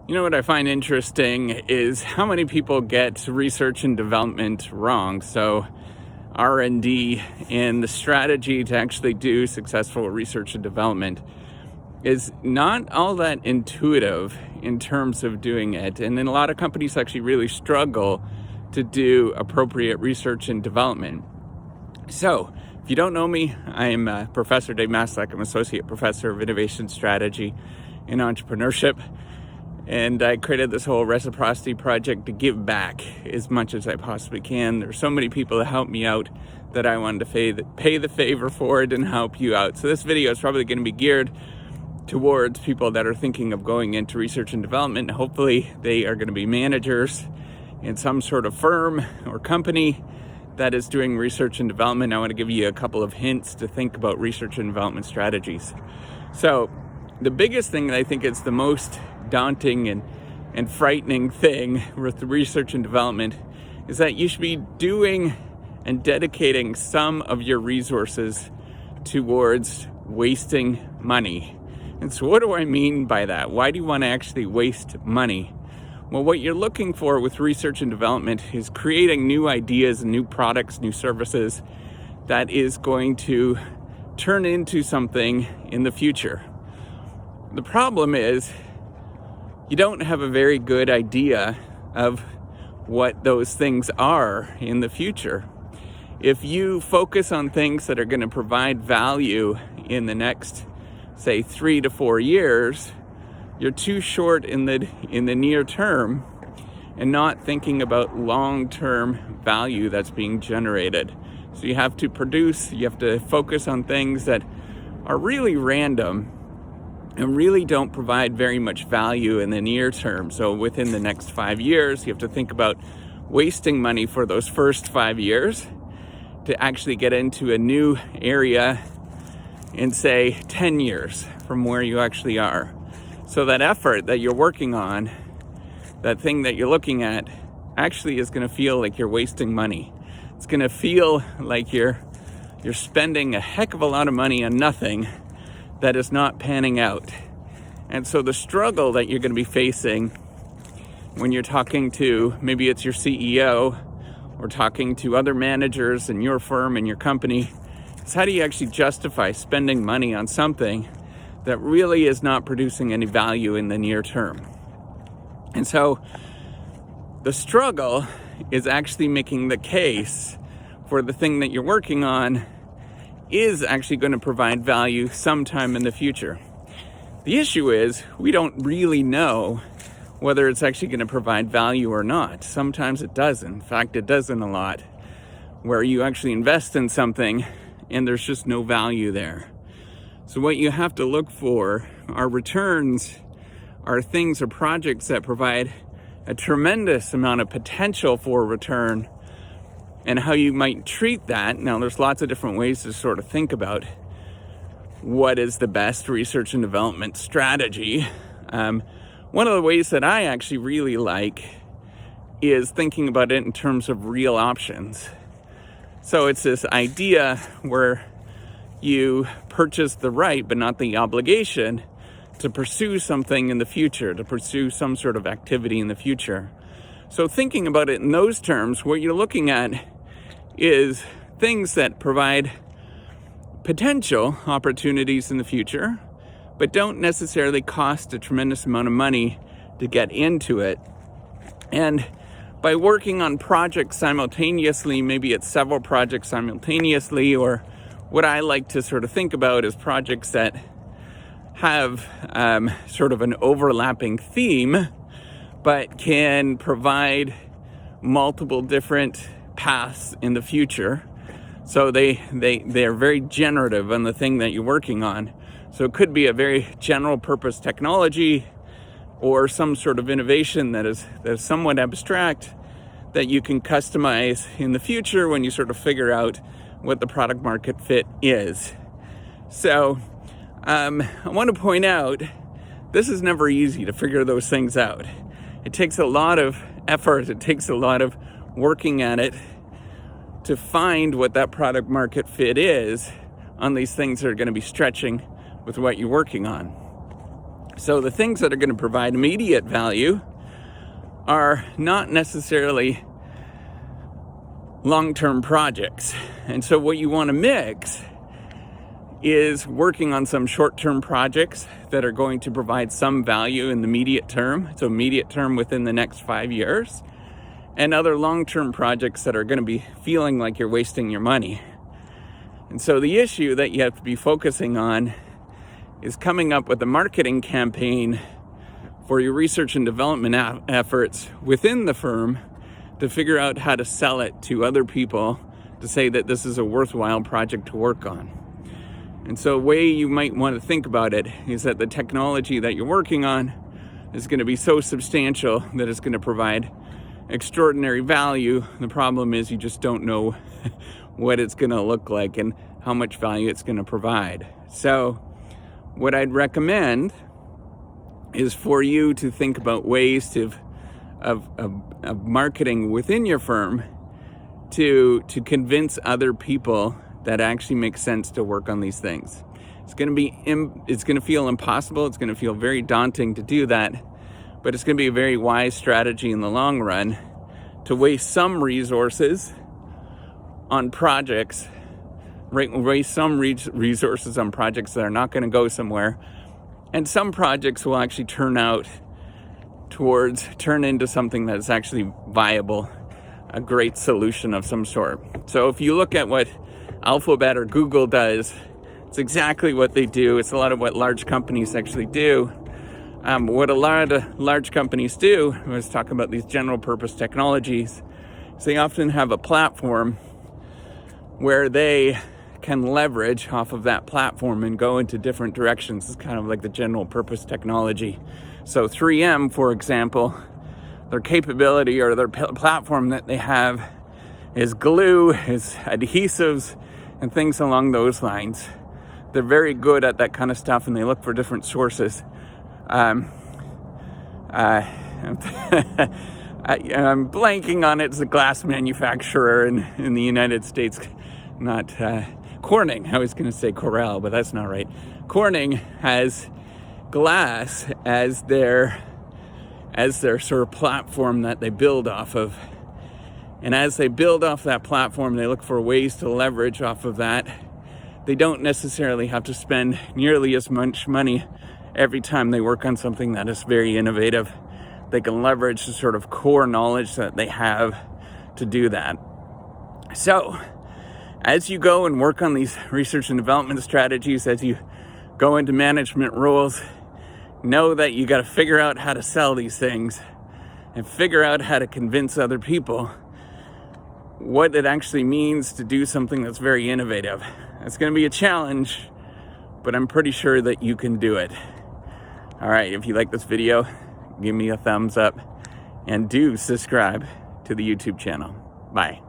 You know what I find interesting is how many people get research and development wrong. So R&D and the strategy to actually do successful research and development is not all that intuitive in terms of doing it. And then a lot of companies actually really struggle to do appropriate research and development. So if you don't know me, I'm Professor Dave Maslach. I'm Associate Professor of Innovation Strategy and Entrepreneurship. And I created this whole reciprocity project to give back as much as I possibly can. There's so many people that help me out that I wanted to pay the favor for it and help you out. So this video is probably going to be geared towards people that are thinking of going into research and development. Hopefully they are going to be managers in some sort of firm or company that is doing research and development. I want to give you a couple of hints to think about research and development strategies. So the biggest thing that I think is the most daunting and frightening thing with research and development is that you should be doing and dedicating some of your resources towards wasting money. And so what do I mean by that? Why do you want to actually waste money? Well, what you're looking for with research and development is creating new ideas, new products, new services that is going to turn into something in the future. The problem is you don't have a very good idea of what those things are in the future. If you focus on things that are going to provide value in the next, say, 3 to 4 years, you're too short in the near term and not thinking about long-term value that's being generated. So you have to focus on things that are really random and really don't provide very much value in the near term. So within the next 5 years, you have to think about wasting money for those first 5 years to actually get into a new area in, say, 10 years from where you actually are. So that effort that you're working on, that thing that you're looking at, actually is going to feel like you're wasting money. It's going to feel like you're spending a heck of a lot of money on nothing that is not panning out. And so the struggle that you're going to be facing when you're talking to, maybe it's your CEO or talking to other managers in your firm and your company, is how do you actually justify spending money on something that really is not producing any value in the near term? And so the struggle is actually making the case for the thing that you're working on is actually going to provide value sometime in the future. The issue is we don't really know whether it's actually going to provide value or not. Sometimes it doesn't. In fact, it doesn't a lot, where you actually invest in something and there's just no value there. So what you have to look for are returns, are things or projects that provide a tremendous amount of potential for return, and how you might treat that. Now, there's lots of different ways to sort of think about what is the best research and development strategy. One of the ways that I actually really like is thinking about it in terms of real options. So it's this idea where you purchase the right, but not the obligation, to pursue something in the future, to pursue some sort of activity in the future. So thinking about it in those terms, what you're looking at is things that provide potential opportunities in the future, but don't necessarily cost a tremendous amount of money to get into it. And by working on projects simultaneously, maybe it's several projects simultaneously, or what I like to sort of think about is projects that have sort of an overlapping theme, but can provide multiple different paths in the future. So they are very generative on the thing that you're working on. So it could be a very general purpose technology or some sort of innovation that is somewhat abstract that you can customize in the future when you sort of figure out what the product market fit is. So I want to point out, this is never easy to figure those things out. It takes a lot of effort. It takes a lot of working at it to find what that product market fit is on these things that are going to be stretching with what you're working on. So the things that are going to provide immediate value are not necessarily long-term projects. And so what you want to mix is working on some short-term projects that are going to provide some value in the immediate term, so immediate term within the next 5 years, and other long-term projects that are going to be feeling like you're wasting your money. And so the issue that you have to be focusing on is coming up with a marketing campaign for your research and development efforts within the firm to figure out how to sell it to other people to say that this is a worthwhile project to work on. And so a way you might want to think about it is that the technology that you're working on is going to be so substantial that it's going to provide extraordinary value. The problem is you just don't know what it's going to look like and how much value it's going to provide. So what I'd recommend is for you to think about ways of marketing within your firm to convince other people that actually makes sense to work on these things. It's going to feel impossible. It's going to feel very daunting to do that, but it's going to be a very wise strategy in the long run to waste some resources on projects, waste some resources on projects that are not going to go somewhere, and some projects will actually turn into something that's actually viable, a great solution of some sort. So if you look at what Alphabet or Google does, it's exactly what they do. It's a lot of what large companies actually do. What a lot of large companies do, I was talking about these general purpose technologies, is they often have a platform where they can leverage off of that platform and go into different directions. It's kind of like the general purpose technology. So 3M, for example, their capability or their platform that they have is glue, is adhesives, and things along those lines. They're very good at that kind of stuff, and they look for different sources. I'm blanking on it. It's a glass manufacturer in the United States, not Corning. I was going to say Corel, but that's not right. Corning has glass as their sort of platform that they build off of. And as they build off that platform, they look for ways to leverage off of that. They don't necessarily have to spend nearly as much money every time they work on something that is very innovative. They can leverage the sort of core knowledge that they have to do that. So, as you go and work on these research and development strategies, as you go into management roles, know that you got to figure out how to sell these things and figure out how to convince other people what it actually means to do something that's very innovative. It's going to be a challenge, but I'm pretty sure that you can do it. All right, if you like this video, give me a thumbs up and do subscribe to the YouTube channel. Bye.